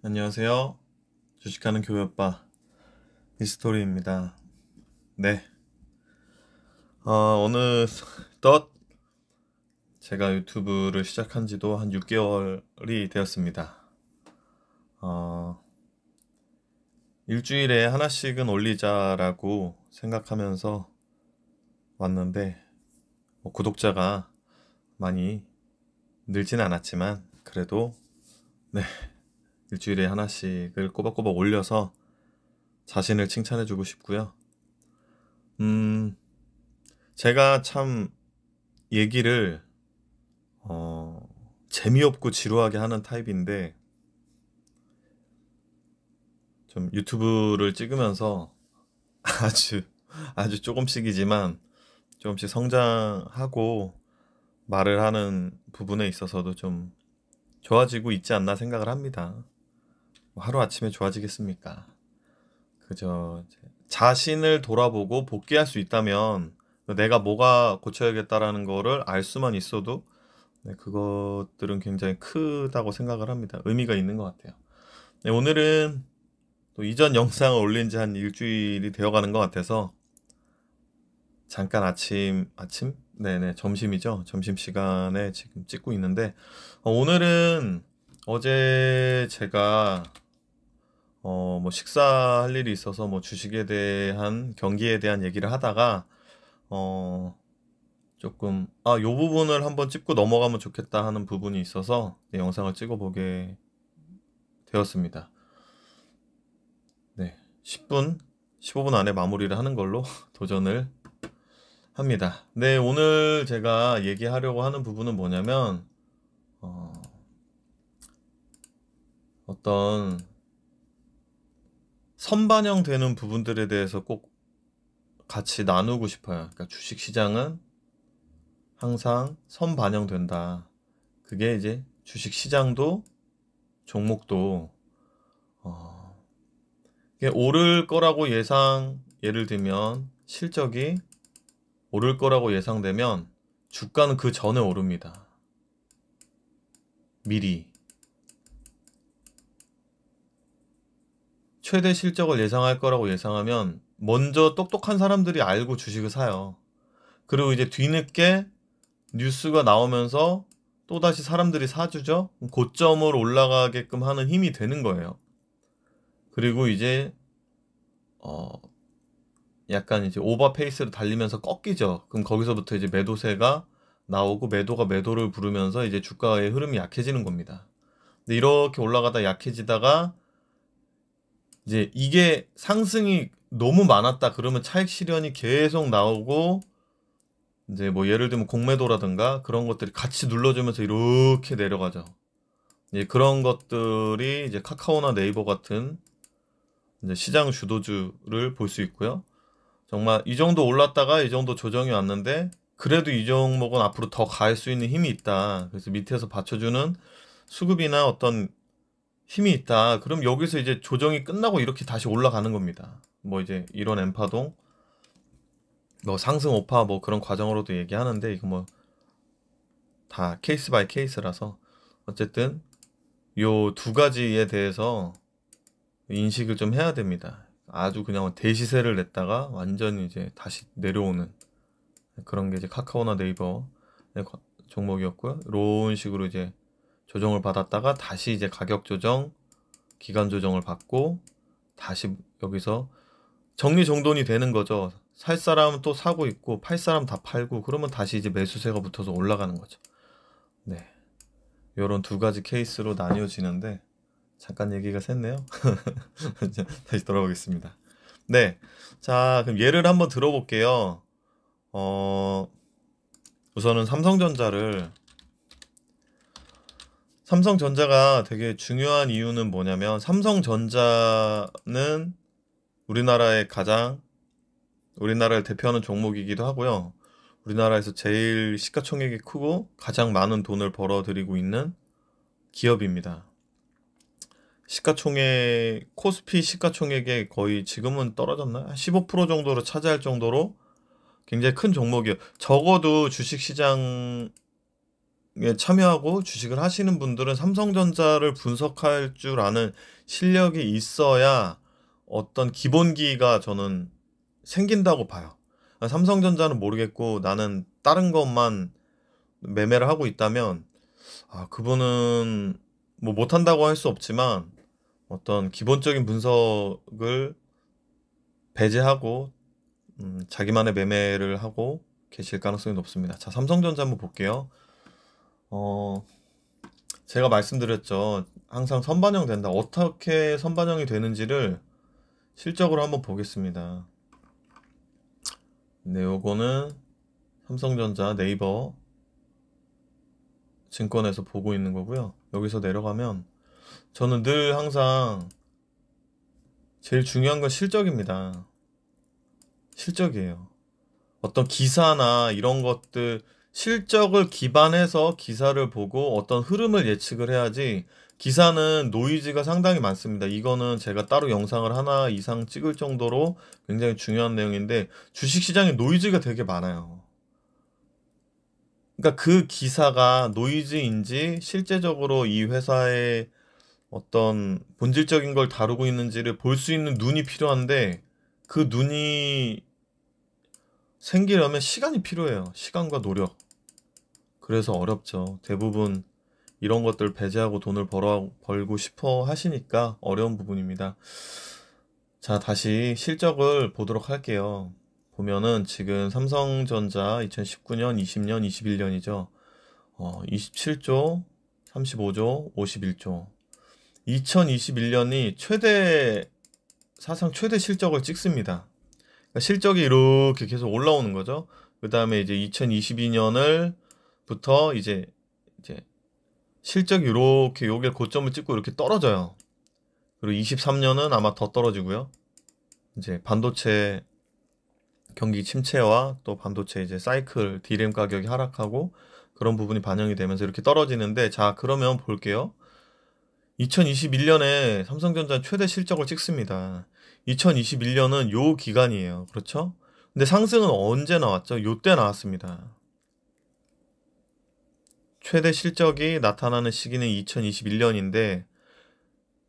안녕하세요. 주식하는 교회오빠 미스토리입니다. 네. 어느덧 제가 유튜브를 시작한 지도 한 6개월이 되었습니다. 일주일에 하나씩은 올리자라고 생각하면서 왔는데 구독자가 많이 늘진 않았지만 그래도 네, 일주일에 하나씩을 꼬박꼬박 올려서 자신을 칭찬해주고 싶고요. 제가 참 얘기를 재미없고 지루하게 하는 타입인데 좀 유튜브를 찍으면서 아주 조금씩이지만 조금씩 성장하고 말을 하는 부분에 있어서도 좀 좋아지고 있지 않나 생각을 합니다. 하루아침에 좋아지겠습니까? 그저 자신을 돌아보고 복귀할 수 있다면 내가 뭐가 고쳐야겠다라는 거를 알 수만 있어도 네, 그것들은 굉장히 크다고 생각을 합니다. 의미가 있는 것 같아요. 네, 오늘은 또 이전 영상을 올린 지 한 일주일이 되어가는 것 같아서 잠깐 아침? 네네, 점심이죠. 점심시간에 지금 찍고 있는데 오늘은 어제 제가 뭐 식사할 일이 있어서 뭐 주식에 대한 경기에 대한 얘기를 하다가 조금 요 부분을 한번 짚고 넘어가면 좋겠다 하는 부분이 있어서 네, 영상을 찍어보게 되었습니다. 네, 10분, 15분 안에 마무리를 하는 걸로 도전을 합니다. 네, 오늘 제가 얘기하려고 하는 부분은 뭐냐면 어떤 선반영되는 부분들에 대해서 꼭 같이 나누고 싶어요. 그러니까 주식시장은 항상 선반영된다. 그게 이제 주식시장도 종목도 이게 오를 거라고 예를 들면 실적이 오를 거라고 예상되면 주가는 그 전에 오릅니다. 미리. 최대 실적을 예상할 거라고 예상하면 먼저 똑똑한 사람들이 알고 주식을 사요. 그리고 이제 뒤늦게 뉴스가 나오면서 또다시 사람들이 사주죠. 고점을 올라가게끔 하는 힘이 되는 거예요. 그리고 이제 약간 이제 오버 페이스로 달리면서 꺾이죠. 그럼 거기서부터 이제 매도세가 나오고 매도가 매도를 부르면서 이제 주가의 흐름이 약해지는 겁니다. 근데 이렇게 올라가다 약해지다가 이제 이게 상승이 너무 많았다 그러면 차익 실현이 계속 나오고 이제 뭐 예를 들면 공매도라든가 그런 것들이 같이 눌러주면서 이렇게 내려가죠. 이제 그런 것들이 이제 카카오나 네이버 같은 이제 시장 주도주를 볼 수 있고요. 정말 이 정도 올랐다가 이 정도 조정이 왔는데 그래도 이 종목은 앞으로 더 갈 수 있는 힘이 있다. 그래서 밑에서 받쳐주는 수급이나 어떤 힘이 있다. 그럼 여기서 이제 조정이 끝나고 이렇게 다시 올라가는 겁니다. 뭐 이제 이런 엠파동, 뭐 상승 오파 뭐 그런 과정으로도 얘기하는데 이거 뭐 다 케이스 바이 케이스라서 어쨌든 요 두 가지에 대해서 인식을 좀 해야 됩니다. 아주 그냥 대시세를 냈다가 완전히 이제 다시 내려오는 그런 게 이제 카카오나 네이버 종목이었고요. 이런 식으로 이제 조정을 받았다가 다시 이제 가격 조정, 기간 조정을 받고 다시 여기서 정리정돈이 되는 거죠. 살 사람은 또 사고 있고 팔 사람 다 팔고 그러면 다시 이제 매수세가 붙어서 올라가는 거죠. 네, 이런 두 가지 케이스로 나뉘어지는데 잠깐 얘기가 샜네요. 다시 돌아오겠습니다. 네, 자 그럼 예를 한번 들어볼게요. 우선은 삼성전자가 되게 중요한 이유는 뭐냐면 삼성전자는 우리나라를 대표하는 종목이기도 하고요. 우리나라에서 제일 시가총액이 크고 가장 많은 돈을 벌어들이고 있는 기업입니다. 코스피 시가총액에 거의 지금은 떨어졌나요? 15% 정도로 차지할 정도로 굉장히 큰 종목이에요. 적어도 주식시장에 참여하고 주식을 하시는 분들은 삼성전자를 분석할 줄 아는 실력이 있어야 어떤 기본기가 저는 생긴다고 봐요. 삼성전자는 모르겠고 나는 다른 것만 매매를 하고 있다면 그분은 뭐 못한다고 할 수 없지만 어떤 기본적인 분석을 배제하고 자기만의 매매를 하고 계실 가능성이 높습니다. 자, 삼성전자 한번 볼게요. 제가 말씀드렸죠. 항상 선반영 된다. 어떻게 선반영이 되는지를 실적으로 한번 보겠습니다. 네, 요거는 삼성전자 네이버 증권에서 보고 있는 거고요. 여기서 내려가면 저는 늘 항상 제일 중요한 건 실적입니다. 실적이에요. 어떤 기사나 이런 것들 실적을 기반해서 기사를 보고 어떤 흐름을 예측을 해야지 기사는 노이즈가 상당히 많습니다. 이거는 제가 따로 영상을 하나 이상 찍을 정도로 굉장히 중요한 내용인데 주식시장에 노이즈가 되게 많아요. 그러니까 그 기사가 노이즈인지 실제적으로 이 회사의 어떤 본질적인 걸 다루고 있는지를 볼 수 있는 눈이 필요한데 그 눈이 생기려면 시간이 필요해요. 시간과 노력. 그래서 어렵죠. 대부분 이런 것들 배제하고 돈을 벌고 싶어 하시니까 어려운 부분입니다. 자, 다시 실적을 보도록 할게요. 보면은 지금 삼성전자 2019년, 20년, 21년이죠. 27조, 35조, 51조. 2021년이 사상 최대 실적을 찍습니다. 그러니까 실적이 이렇게 계속 올라오는 거죠. 그 다음에 이제 2022년을부터 이제 실적이 이렇게 요게 고점을 찍고 이렇게 떨어져요. 그리고 23년은 아마 더 떨어지고요. 이제 반도체 경기 침체와 또 반도체 이제 사이클 D램 가격이 하락하고 그런 부분이 반영이 되면서 이렇게 떨어지는데, 자, 그러면 볼게요. 2021년에 삼성전자 최대 실적을 찍습니다. 2021년은 요 기간이에요. 그렇죠? 근데 상승은 언제 나왔죠? 요때 나왔습니다. 최대 실적이 나타나는 시기는 2021년인데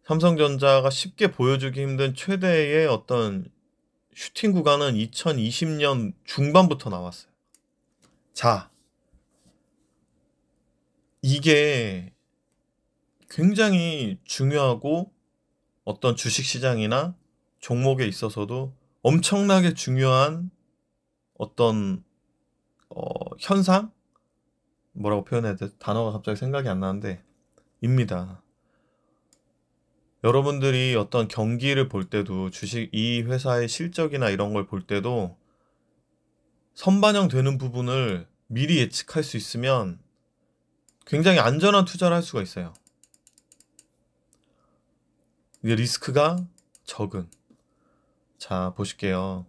삼성전자가 쉽게 보여주기 힘든 최대의 어떤 슈팅 구간은 2020년 중반부터 나왔어요. 자, 이게 굉장히 중요하고 어떤 주식시장이나 종목에 있어서도 엄청나게 중요한 어떤 현상? 뭐라고 표현해야 돼? 단어가 갑자기 생각이 안 나는데 입니다. 여러분들이 어떤 경기를 볼 때도 이 회사의 실적이나 이런 걸 볼 때도 선반영되는 부분을 미리 예측할 수 있으면 굉장히 안전한 투자를 할 수가 있어요. 이게 리스크가 적은. 자, 보실게요.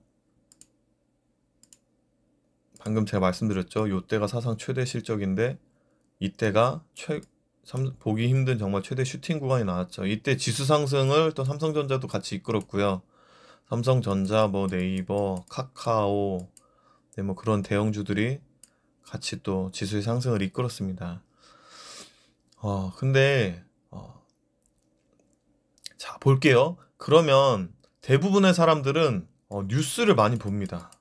방금 제가 말씀드렸죠. 요때가 사상 최대 실적인데 이때가 보기 힘든 정말 최대 슈팅 구간이 나왔죠. 이때 지수 상승을 또 삼성전자도 같이 이끌었고요. 삼성전자, 뭐 네이버, 카카오, 네, 뭐 그런 대형주들이 같이 또 지수의 상승을 이끌었습니다. 근데 자, 볼게요. 그러면 대부분의 사람들은 뉴스를 많이 봅니다.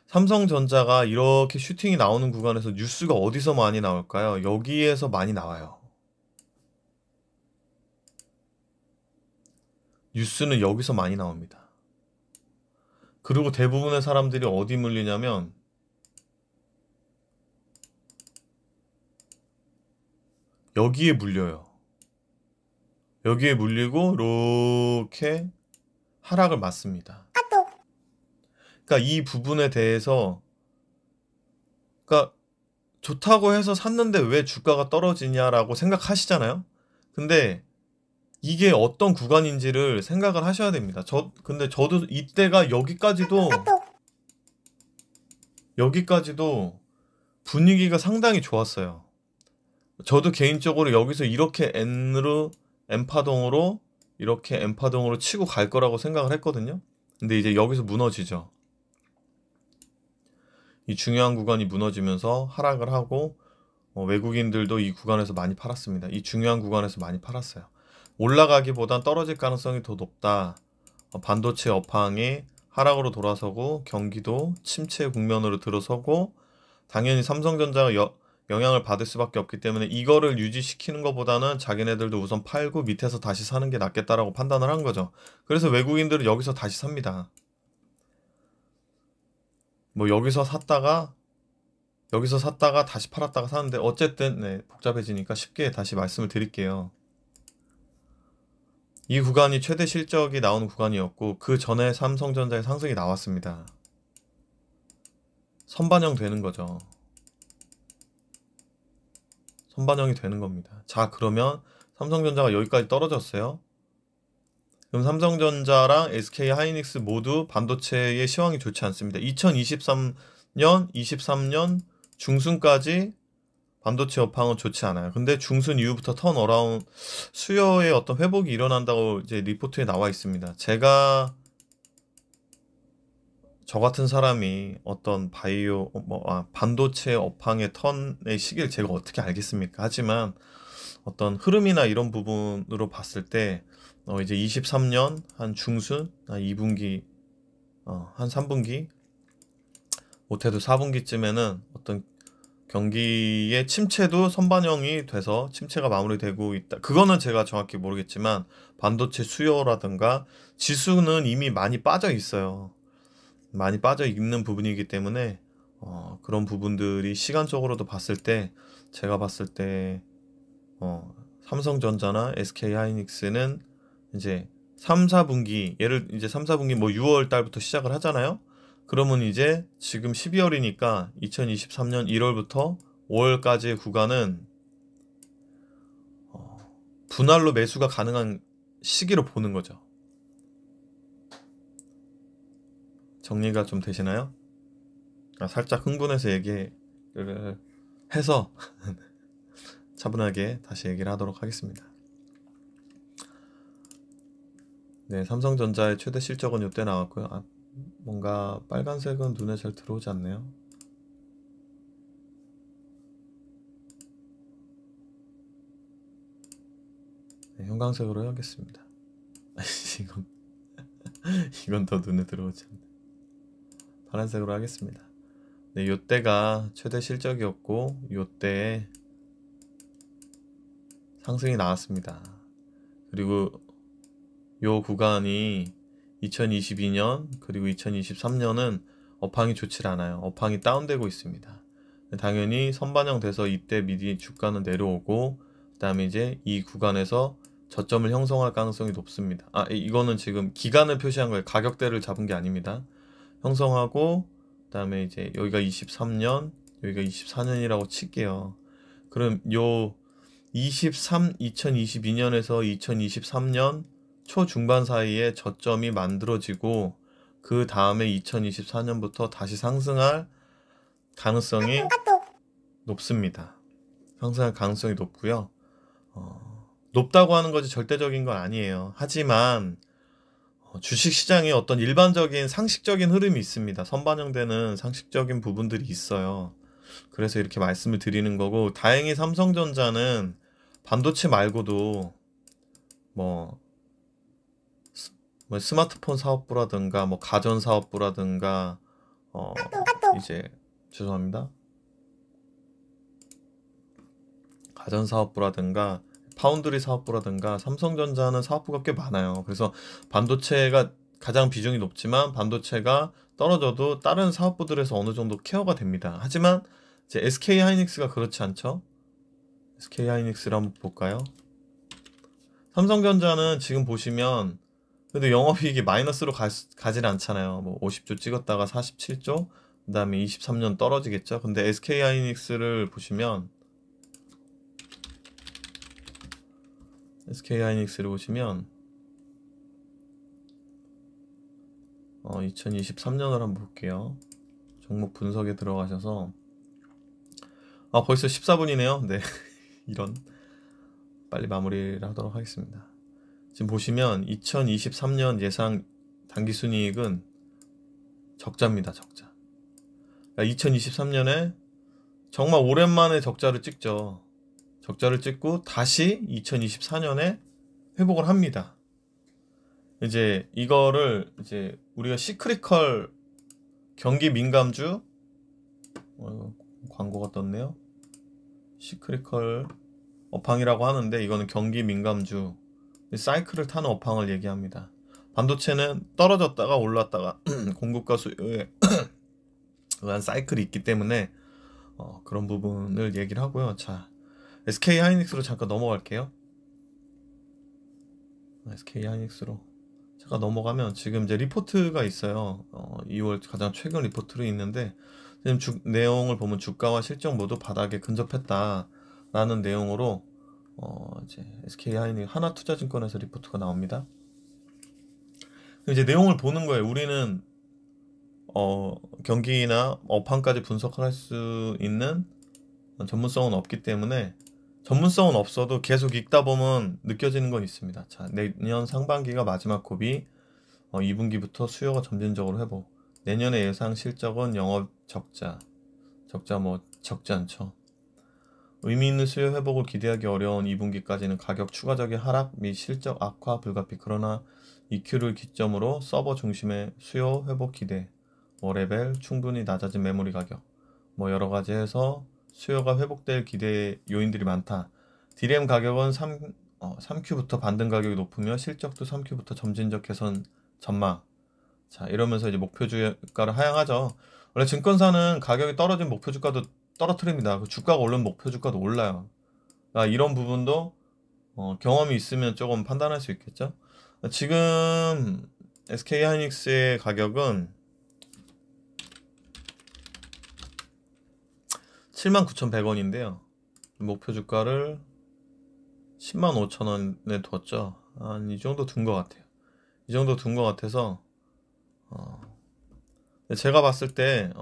삼성전자가 이렇게 슈팅이 나오는 구간에서 뉴스가 어디서 많이 나올까요? 여기에서 많이 나와요. 뉴스는 여기서 많이 나옵니다. 그리고 대부분의 사람들이 어디 물리냐면 여기에 물려요. 여기에 물리고 이렇게 하락을 맞습니다. 그러니까 이 부분에 대해서 그러니까 좋다고 해서 샀는데 왜 주가가 떨어지냐라고 생각하시잖아요. 근데 이게 어떤 구간인지를 생각을 하셔야 됩니다. 근데 저도 이때가 여기까지도 분위기가 상당히 좋았어요. 저도 개인적으로 여기서 이렇게 N파동으로 이렇게 N파동으로 치고 갈 거라고 생각을 했거든요. 근데 이제 여기서 무너지죠. 이 중요한 구간이 무너지면서 하락을 하고 외국인들도 이 구간에서 많이 팔았습니다. 이 중요한 구간에서 많이 팔았어요. 올라가기보단 떨어질 가능성이 더 높다. 반도체 업황이 하락으로 돌아서고 경기도 침체 국면으로 들어서고 당연히 삼성전자가 영향을 받을 수밖에 없기 때문에 이거를 유지시키는 것보다는 자기네들도 우선 팔고 밑에서 다시 사는 게 낫겠다라고 판단을 한 거죠. 그래서 외국인들은 여기서 다시 삽니다. 뭐 여기서 샀다가 다시 팔았다가 사는데 어쨌든 네, 복잡해지니까 쉽게 다시 말씀을 드릴게요. 이 구간이 최대 실적이 나오는 구간이었고 그 전에 삼성전자의 상승이 나왔습니다. 선반영 되는 거죠. 선반영이 되는 겁니다. 자, 그러면 삼성전자가 여기까지 떨어졌어요. 그럼 삼성전자랑 SK하이닉스 모두 반도체의 시황이 좋지 않습니다. 23년 중순까지 반도체 업황은 좋지 않아요. 근데 중순 이후부터 턴어라운드 수요의 어떤 회복이 일어난다고 이제 리포트에 나와 있습니다. 제가 저 같은 사람이 어떤 반도체 업황의 턴의 시기를 제가 어떻게 알겠습니까? 하지만 어떤 흐름이나 이런 부분으로 봤을 때 이제 23년 한 중순, 한 2분기, 한 3분기, 못해도 4분기쯤에는 어떤 경기의 침체도 선반영이 돼서 침체가 마무리되고 있다. 그거는 제가 정확히 모르겠지만 반도체 수요라든가 지수는 이미 많이 빠져 있어요. 많이 빠져 있는 부분이기 때문에 그런 부분들이 시간적으로도 봤을 때 제가 봤을 때 삼성전자나 SK하이닉스는 이제 3, 4분기 이제 3, 4분기 뭐 6월 달부터 시작을 하잖아요. 그러면 이제 지금 12월이니까 2023년 1월부터 5월까지의 구간은 분할로 매수가 가능한 시기로 보는 거죠. 정리가 좀 되시나요? 살짝 흥분해서 얘기를 해서 차분하게 다시 얘기를 하도록 하겠습니다. 네, 삼성전자의 최대 실적은 이때 나왔고요. 뭔가 빨간색은 눈에 잘 들어오지 않네요. 네, 형광색으로 해야겠습니다. 이건 더 눈에 들어오지 않네. 파란색으로 하겠습니다. 네, 요때가 최대 실적이었고 요때에 상승이 나왔습니다. 그리고 요 구간이 2022년 그리고 2023년은 업황이 좋질 않아요. 업황이 다운되고 있습니다. 당연히 선반영돼서 이때 미리 주가는 내려오고 그 다음에 이제 이 구간에서 저점을 형성할 가능성이 높습니다. 이거는 지금 기간을 표시한 거예요. 가격대를 잡은 게 아닙니다. 형성하고 그 다음에 이제 여기가 23년 여기가 24년이라고 칠게요. 그럼 요 2022년에서 2023년 초중반 사이에 저점이 만들어지고 그 다음에 2024년부터 다시 상승할 가능성이 높습니다. 상승할 가능성이 높고요. 높다고 하는 것이 절대적인 건 아니에요. 하지만 주식시장에 어떤 일반적인 상식적인 흐름이 있습니다. 선반영되는 상식적인 부분들이 있어요. 그래서 이렇게 말씀을 드리는 거고 다행히 삼성전자는 반도체 말고도 뭐 스마트폰 사업부라든가 뭐 가전 사업부라든가 이제 죄송합니다. 가전 사업부라든가 파운드리 사업부라든가 삼성전자는 사업부가 꽤 많아요. 그래서 반도체가 가장 비중이 높지만 반도체가 떨어져도 다른 사업부들에서 어느 정도 케어가 됩니다. 하지만 이제 SK하이닉스가 그렇지 않죠. SK하이닉스를 한번 볼까요? 삼성전자는 지금 보시면 그래도 영업이익이 마이너스로 가진 않잖아요. 뭐 50조 찍었다가 47조 그 다음에 23년 떨어지겠죠. 근데 SK하이닉스를 보시면 2023년을 한번 볼게요. 종목 분석에 들어가셔서 벌써 14분이네요. 네. 이런 빨리 마무리를 하도록 하겠습니다. 지금 보시면 2023년 예상 당기순이익은 적자입니다. 적자. 그러니까 2023년에 정말 오랜만에 적자를 찍죠. 적자를 찍고 다시 2024년에 회복을 합니다. 이제 이거를 이제 우리가 시크릿컬 경기 민감주 광고가 떴네요. 시크릿컬 업황이라고 하는데 이거는 경기 민감주 사이클을 타는 업황을 얘기합니다. 반도체는 떨어졌다가 올랐다가 공급과 수요에 의한 사이클이 있기 때문에 그런 부분을 얘기를 하고요. 자, SK 하이닉스로 잠깐 넘어갈게요. SK 하이닉스로 잠깐 넘어가면 지금 이제 리포트가 있어요. 2월 가장 최근 리포트로 있는데 지금 내용을 보면 주가와 실적 모두 바닥에 근접했다라는 내용으로 이제 SK 하이닉스 하나투자증권에서 리포트가 나옵니다. 이제 내용을 보는 거예요. 우리는 경기나 업황까지 분석할 수 있는 전문성은 없기 때문에 전문성은 없어도 계속 읽다 보면 느껴지는 건 있습니다. 자, 내년 상반기가 마지막 고비, 2분기부터 수요가 점진적으로 회복. 내년의 예상 실적은 영업 적자 뭐 적지 않죠. 의미 있는 수요 회복을 기대하기 어려운 2분기까지는 가격 추가적인 하락 및 실적 악화 불가피. 그러나 EQ를 기점으로 서버 중심의 수요 회복 기대. 레벨 충분히 낮아진 메모리 가격. 여러 가지 해서 수요가 회복될 기대 요인들이 많다. DRAM 가격은 3Q부터 반등 가격이 높으며 실적도 3Q부터 점진적 개선 전망. 자, 이러면서 이제 목표 주가를 하향하죠. 원래 증권사는 가격이 떨어진 목표 주가도 떨어뜨립니다. 그 주가가 오르면 목표 주가도 올라요. 그러니까 이런 부분도 경험이 있으면 조금 판단할 수 있겠죠. 지금 SK 하이닉스의 가격은 79,100원인데요. 목표 주가를 105,000원에 뒀죠. 한 이 정도 둔 것 같아요. 이 정도 둔 것 같아서 제가 봤을 때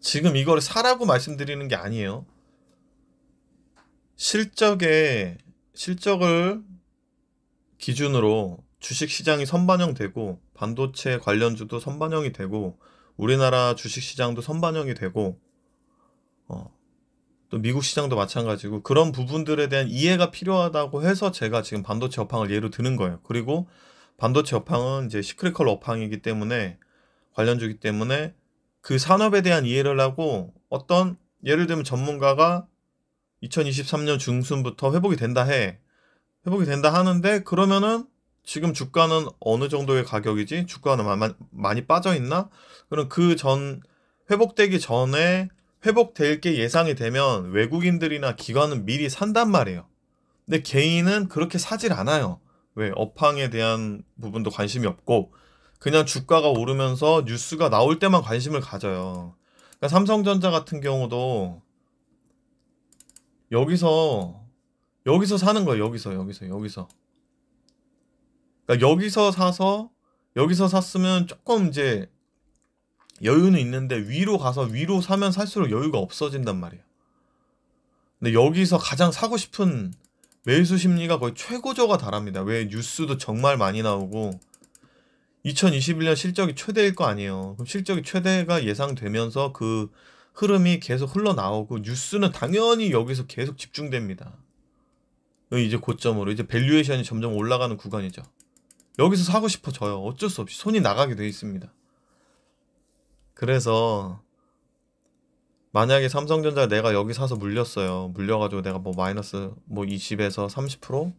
지금 이거를 사라고 말씀드리는 게 아니에요. 실적을 기준으로 주식시장이 선반영되고 반도체 관련주도 선반영이 되고 우리나라 주식시장도 선반영이 되고 또 미국 시장도 마찬가지고 그런 부분들에 대한 이해가 필요하다고 해서 제가 지금 반도체 업황을 예로 드는 거예요. 그리고 반도체 업황은 이제 시크릿컬 업황이기 때문에 관련주기 때문에 그 산업에 대한 이해를 하고 어떤 예를 들면 전문가가 2023년 중순부터 회복이 된다 하는데 그러면은 지금 주가는 어느 정도의 가격이지? 주가는 많이 빠져 있나? 그럼 그 전 회복되기 전에 회복될 게 예상이 되면 외국인들이나 기관은 미리 산단 말이에요. 근데 개인은 그렇게 사질 않아요. 왜? 업황에 대한 부분도 관심이 없고 그냥 주가가 오르면서 뉴스가 나올 때만 관심을 가져요. 그러니까 삼성전자 같은 경우도 여기서 사는 거예요. 여기서. 그러니까 여기서 샀으면 조금 이제 여유는 있는데 위로 사면 살수록 여유가 없어진단 말이에요. 근데 여기서 가장 사고 싶은 매수 심리가 거의 최고조가 달합니다. 왜? 뉴스도 정말 많이 나오고 2021년 실적이 최대일 거 아니에요. 그럼 실적이 최대가 예상되면서 그 흐름이 계속 흘러나오고 뉴스는 당연히 여기서 계속 집중됩니다. 이제 고점으로 이제 밸류에이션이 점점 올라가는 구간이죠. 여기서 사고 싶어져요. 어쩔 수 없이 손이 나가게 돼 있습니다. 그래서 만약에 삼성전자 내가 여기 사서 물려가지고 내가 마이너스 20에서 30%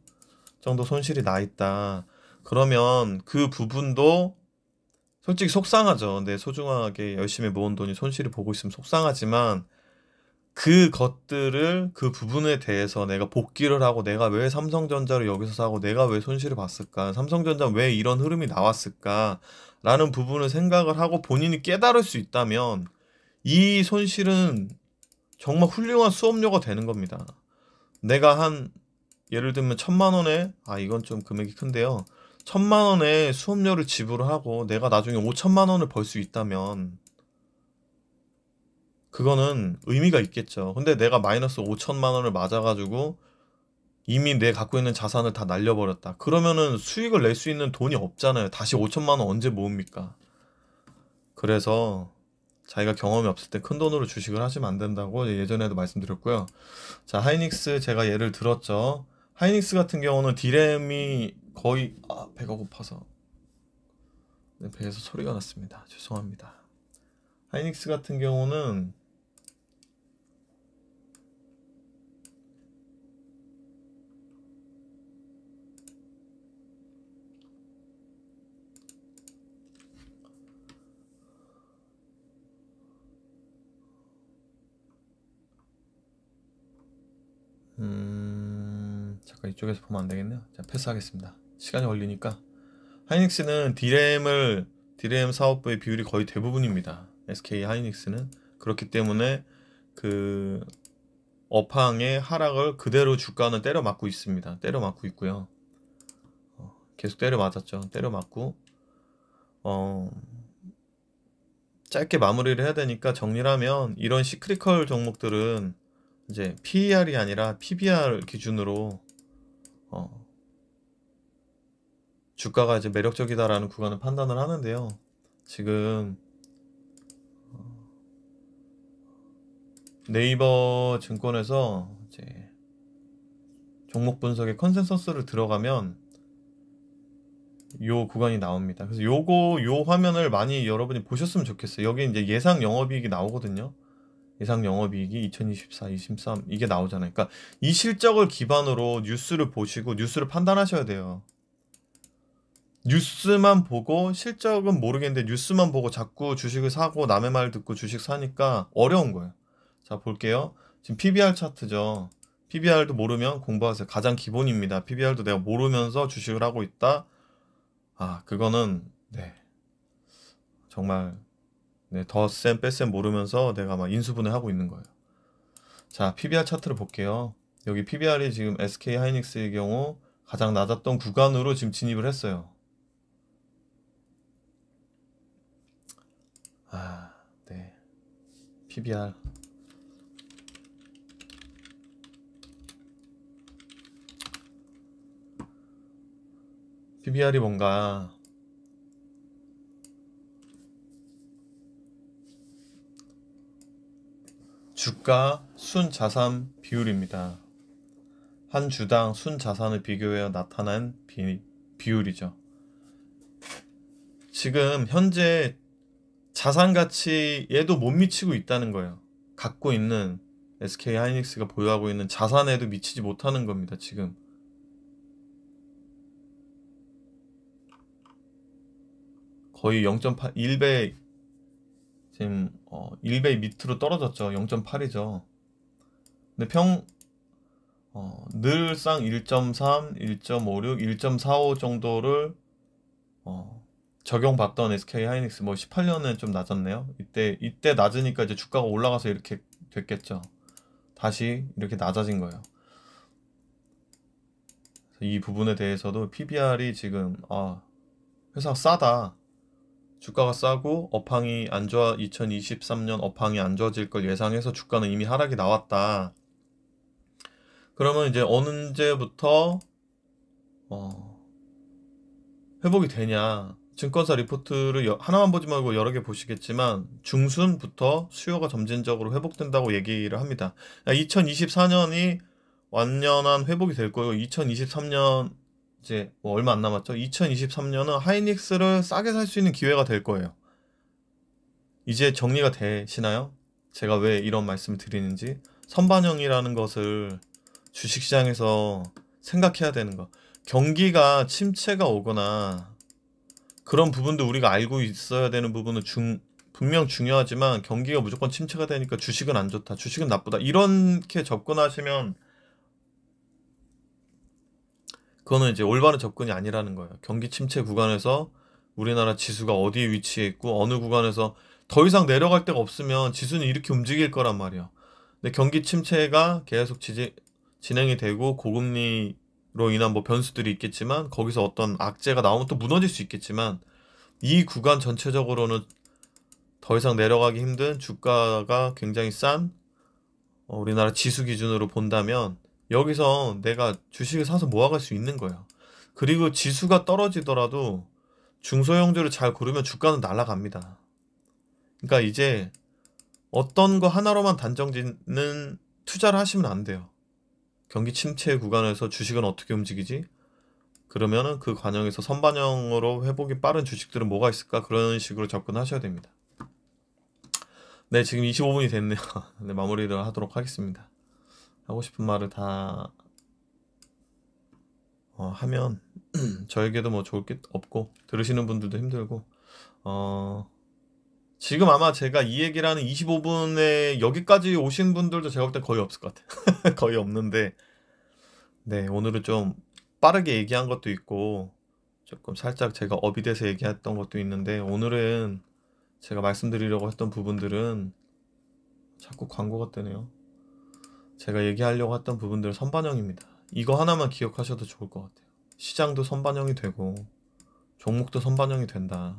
정도 손실이 나 있다. 그러면 그 부분도 솔직히 속상하죠. 내 소중하게 열심히 모은 돈이 손실을 보고 있으면 속상하지만 그 부분에 대해서 내가 복귀를 하고 내가 왜 삼성전자를 여기서 사고 내가 왜 손실을 봤을까? 삼성전자 왜 이런 흐름이 나왔을까? 라는 부분을 생각을 하고 본인이 깨달을 수 있다면 이 손실은 정말 훌륭한 수업료가 되는 겁니다. 내가 예를 들면 1,000만 원에 이건 좀 금액이 큰데요. 1,000만 원의 수업료를 지불을 하고 내가 나중에 5,000만 원을 벌 수 있다면 그거는 의미가 있겠죠. 근데 내가 마이너스 5,000만 원을 맞아가지고 이미 내 갖고 있는 자산을 다 날려버렸다. 그러면은 수익을 낼 수 있는 돈이 없잖아요. 다시 5,000만 원 언제 모읍니까? 그래서 자기가 경험이 없을 때 큰 돈으로 주식을 하시면 안 된다고 예전에도 말씀드렸고요. 자, 하이닉스 제가 예를 들었죠. 하이닉스 같은 경우는 D램이 거의 배가 고파서 네, 배에서 소리가 났습니다. 죄송합니다. 하이닉스 같은 경우는 잠깐 이쪽에서 보면 안 되겠네요. 자, 패스하겠습니다. 시간이 걸리니까. 하이닉스는 D램 사업부의 비율이 거의 대부분입니다. SK 하이닉스는. 그렇기 때문에 그 업황의 하락을 그대로 주가는 때려 맞고 있습니다. 때려 맞고 있고요. 계속 때려 맞았죠. 때려 맞고 짧게 마무리를 해야 되니까 정리를 하면 이런 시크리컬 종목들은 이제 PER이 아니라 PBR 기준으로 주가가 이제 매력적이다라는 구간을 판단을 하는데요. 지금 네이버 증권에서 이제 종목 분석의 컨센서스를 들어가면 요 구간이 나옵니다. 그래서 요 화면을 많이 여러분이 보셨으면 좋겠어요. 여기 이제 예상 영업이익이 나오거든요. 예상 영업이익이 2024, 23 이게 나오잖아요. 그러니까 이 실적을 기반으로 뉴스를 보시고 뉴스를 판단하셔야 돼요. 뉴스만 보고 실적은 모르겠는데 뉴스만 보고 자꾸 주식을 사고 남의 말 듣고 주식 사니까 어려운 거예요. 자, 볼게요. 지금 PBR 차트죠. PBR도 모르면 공부하세요. 가장 기본입니다. PBR도 내가 모르면서 주식을 하고 있다. 그거는 네, 정말 네, 덧셈 뺄셈 모르면서 내가 막 인수분해 하고 있는 거예요. 자, PBR 차트를 볼게요. 여기 PBR이 지금 SK 하이닉스의 경우 가장 낮았던 구간으로 지금 진입을 했어요. 네. PBR. PBR이 뭔가 주가 순자산 비율입니다. 한 주당 순자산을 비교해 나타난 비율이죠. 지금 현재 자산 가치에도 못 미치고 있다는 거예요. 갖고 있는 SK 하이닉스가 보유하고 있는 자산에도 미치지 못하는 겁니다. 지금 거의 0.8, 1배 지금 1배 밑으로 떨어졌죠. 0.8이죠. 근데 늘상 1.3, 1.56, 1.45 정도를 적용받던 SK 하이닉스 18년은 좀 낮았네요. 이때 낮으니까 이제 주가가 올라가서 이렇게 됐겠죠. 다시 이렇게 낮아진 거예요. 이 부분에 대해서도 PBR이 지금 회사가 싸다. 주가가 싸고 업황이 안 좋아 2023년 업황이 안 좋아질 걸 예상해서 주가는 이미 하락이 나왔다. 그러면 이제 언제부터 회복이 되냐? 증권사 리포트를 하나만 보지 말고 여러 개 보시겠지만 중순부터 수요가 점진적으로 회복된다고 얘기를 합니다. 2024년이 완연한 회복이 될 거고 2023년 이제 얼마 안 남았죠. 2023년은 하이닉스를 싸게 살 수 있는 기회가 될 거예요. 이제 정리가 되시나요? 제가 왜 이런 말씀을 드리는지. 선반영이라는 것을 주식시장에서 생각해야 되는 거. 경기가 침체가 오거나 그런 부분도 우리가 알고 있어야 되는 부분은 분명 중요하지만 경기가 무조건 침체가 되니까 주식은 안 좋다, 주식은 나쁘다 이렇게 접근하시면 그거는 이제 올바른 접근이 아니라는 거예요. 경기 침체 구간에서 우리나라 지수가 어디에 위치해 있고 어느 구간에서 더 이상 내려갈 데가 없으면 지수는 이렇게 움직일 거란 말이에요. 근데 경기 침체가 계속 진행이 되고 고금리로 인한 변수들이 있겠지만 거기서 어떤 악재가 나오면 또 무너질 수 있겠지만 이 구간 전체적으로는 더 이상 내려가기 힘든 주가가 굉장히 싼 우리나라 지수 기준으로 본다면 여기서 내가 주식을 사서 모아갈 수 있는 거예요. 그리고 지수가 떨어지더라도 중소형주를 잘 고르면 주가는 날아갑니다. 그러니까 이제 어떤 거 하나로만 단정짓는 투자를 하시면 안 돼요. 경기 침체 구간에서 주식은 어떻게 움직이지? 그러면은 그 과정에서 선반영으로 회복이 빠른 주식들은 뭐가 있을까? 그런 식으로 접근하셔야 됩니다. 네, 지금 25분이 됐네요. 네, 마무리를 하도록 하겠습니다. 하고 싶은 말을 다 하면 저에게도 뭐 좋을 게 없고 들으시는 분들도 힘들고 지금 아마 제가 이 얘기를 하는 25분에 여기까지 오신 분들도 제가 볼 때 거의 없을 것 같아요. 거의 없는데 네, 오늘은 좀 빠르게 얘기한 것도 있고 조금 살짝 제가 업이 돼서 얘기했던 것도 있는데 오늘은 제가 말씀드리려고 했던 부분들은 자꾸 광고가 뜨네요. 제가 얘기하려고 했던 부분들은 선반영입니다. 이거 하나만 기억하셔도 좋을 것 같아요. 시장도 선반영이 되고 종목도 선반영이 된다.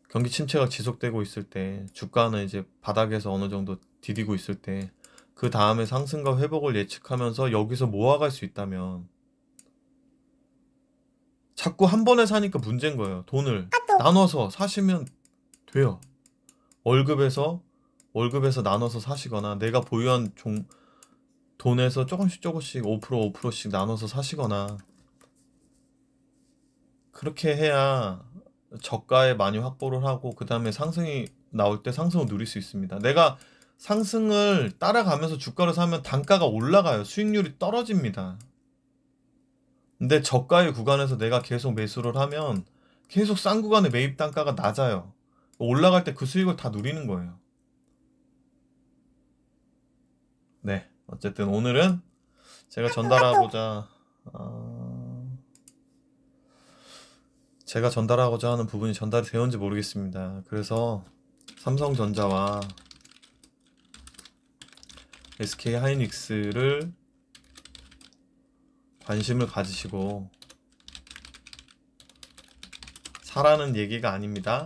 경기 침체가 지속되고 있을 때 주가는 이제 바닥에서 어느 정도 디디고 있을 때 그 다음에 상승과 회복을 예측하면서 여기서 모아갈 수 있다면 자꾸 한 번에 사니까 문제인 거예요. 돈을 나눠서 사시면 돼요. 월급에서 나눠서 사시거나 내가 보유한 돈에서 조금씩 5%씩 나눠서 사시거나 그렇게 해야 저가에 많이 확보를 하고 그 다음에 상승이 나올 때 상승을 누릴 수 있습니다. 내가 상승을 따라가면서 주가를 사면 단가가 올라가요. 수익률이 떨어집니다. 근데 저가의 구간에서 내가 계속 매수를 하면 계속 싼 구간의 매입 단가가 낮아요. 올라갈 때 그 수익을 다 누리는 거예요. 네, 어쨌든 오늘은 제가 전달하고자 하는 부분이 전달이 되었는지 모르겠습니다. 그래서 삼성전자와 SK하이닉스를 관심을 가지시고 사라는 얘기가 아닙니다.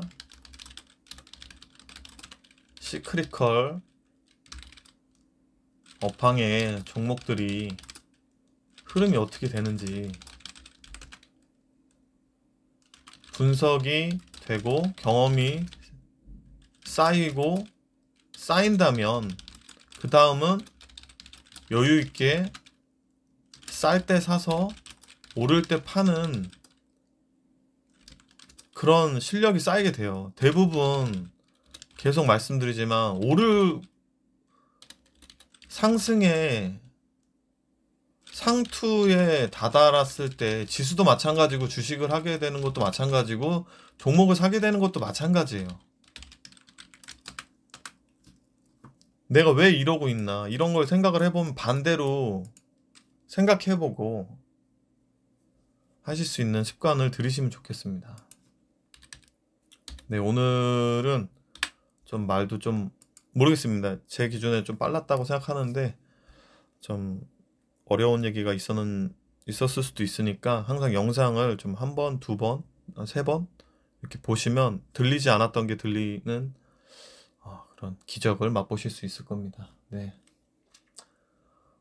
시크릿컬 업황의 종목들이 흐름이 어떻게 되는지 분석이 되고 경험이 쌓인다면 그 다음은 여유있게 쌀 때 사서 오를 때 파는 그런 실력이 쌓이게 돼요. 대부분 계속 말씀드리지만 상승에 상투에 다다랐을 때 지수도 마찬가지고 주식을 하게 되는 것도 마찬가지고 종목을 사게 되는 것도 마찬가지예요. 내가 왜 이러고 있나 이런 걸 생각을 해보면 반대로 생각해보고 하실 수 있는 습관을 들이시면 좋겠습니다. 네, 오늘은 좀 말도 좀 모르겠습니다. 제 기준에 좀 빨랐다고 생각하는데 좀 어려운 얘기가 있었을 수도 있으니까 항상 영상을 좀 한 번, 두 번, 세 번 이렇게 보시면 들리지 않았던 게 들리는 그런 기적을 맛보실 수 있을 겁니다. 네.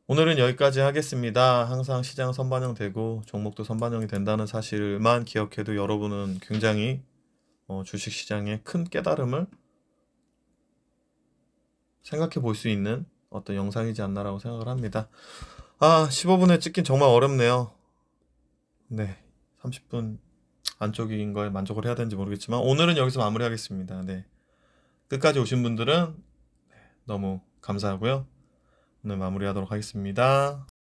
오늘은 여기까지 하겠습니다. 항상 시장 선반영되고 종목도 선반영이 된다는 사실만 기억해도 여러분은 굉장히 주식시장의 큰 깨달음을 생각해 볼 수 있는 어떤 영상이지 않나라고 생각을 합니다. 15분에 찍긴 정말 어렵네요. 네, 30분 안쪽인 거에 만족을 해야 되는지 모르겠지만 오늘은 여기서 마무리하겠습니다. 네, 끝까지 오신 분들은 너무 감사하고요. 오늘 마무리하도록 하겠습니다.